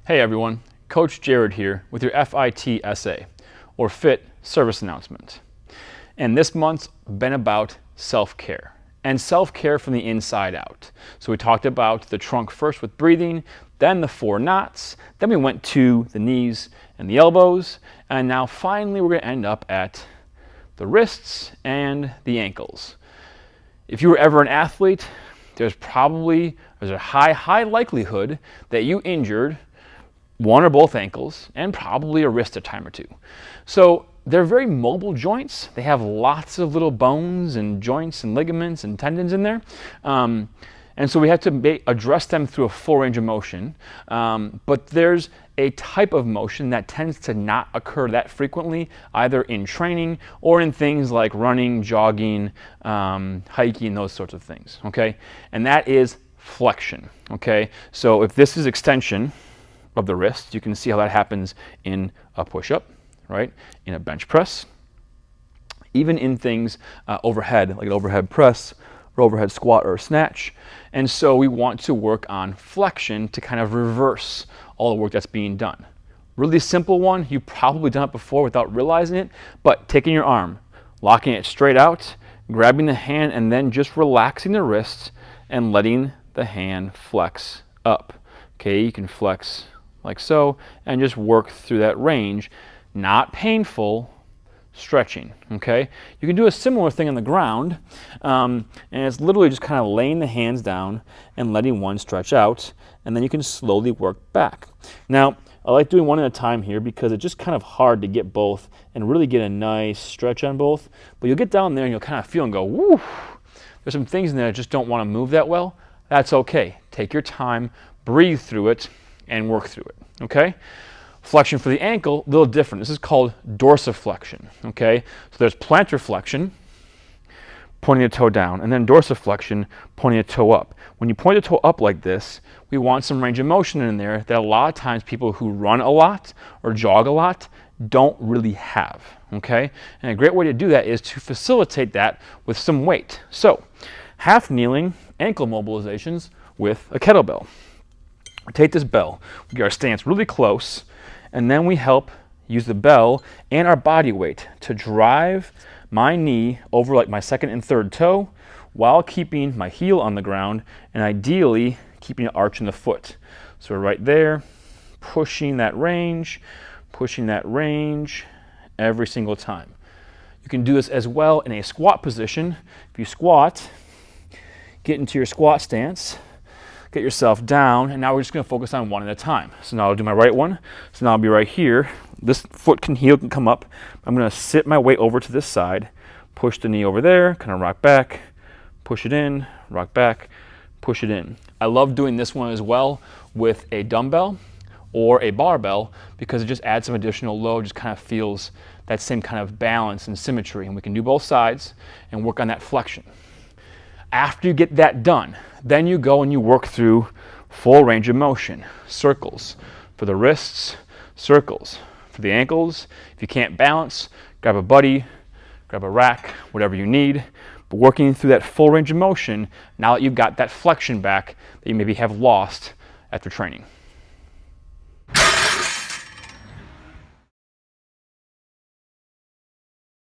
Hey everyone, Coach Jared here with your FIT essay, or FIT service announcement. And this month's been about self-care, and self-care from the inside out. So we talked about the trunk first with breathing, then the 4 knots, then we went to the knees and the elbows, and now finally we're going to end up at the wrists and the ankles. If you were ever an athlete, there's a high likelihood that you injured one or both ankles, and probably a wrist a time or two. So they're very mobile joints. They have lots of little bones and joints and ligaments and tendons in there. And so we have to address them through a full range of motion. But there's a type of motion that tends to not occur that frequently, either in training or in things like running, jogging, hiking, those sorts of things, okay? And that is flexion, okay? So if this is extension of the wrist, you can see how that happens in a push-up, right? In a bench press, even in things overhead, like an overhead press or overhead squat or a snatch. And so we want to work on flexion to kind of reverse all the work that's being done. Really simple one. You've probably done it before without realizing it, but taking your arm, locking it straight out, grabbing the hand, and then just relaxing the wrist and letting the hand flex up. Okay, you can flex like so, and just work through that range. Not painful, stretching, okay? You can do a similar thing on the ground, and it's literally just kind of laying the hands down and letting one stretch out, and then you can slowly work back. Now, I like doing one at a time here because it's just kind of hard to get both and really get a nice stretch on both, but you'll get down there and you'll kind of feel and go, woo! There's some things in there that just don't want to move that well. That's okay. Take your time, breathe through it, and work through it, okay? Flexion for the ankle, a little different. This is called dorsiflexion, okay? So there's plantar flexion, pointing the toe down, and then dorsiflexion, pointing the toe up. When you point the toe up like this, we want some range of motion in there that a lot of times people who run a lot or jog a lot don't really have, okay? And a great way to do that is to facilitate that with some weight. So, half kneeling ankle mobilizations with a kettlebell. We take this bell, we get our stance really close, and then we use the bell and our body weight to drive my knee over like my second and third toe while keeping my heel on the ground and ideally keeping an arch in the foot. So we're right there, pushing that range every single time. You can do this as well in a squat position. If you squat, get into your squat stance, get yourself down, and now we're just going to focus on one at a time. So now I'll do my right one. So now I'll be right here. This heel can come up. I'm going to sit my weight over to this side, push the knee over there, kind of rock back, push it in, rock back, push it in. I love doing this one as well with a dumbbell or a barbell because it just adds some additional load, just kind of feels that same kind of balance and symmetry. And we can do both sides and work on that flexion. After you get that done, then you go and you work through full range of motion. Circles for the wrists, circles for the ankles. If you can't balance, grab a buddy, grab a rack, whatever you need. But working through that full range of motion, now that you've got that flexion back that you maybe have lost after training.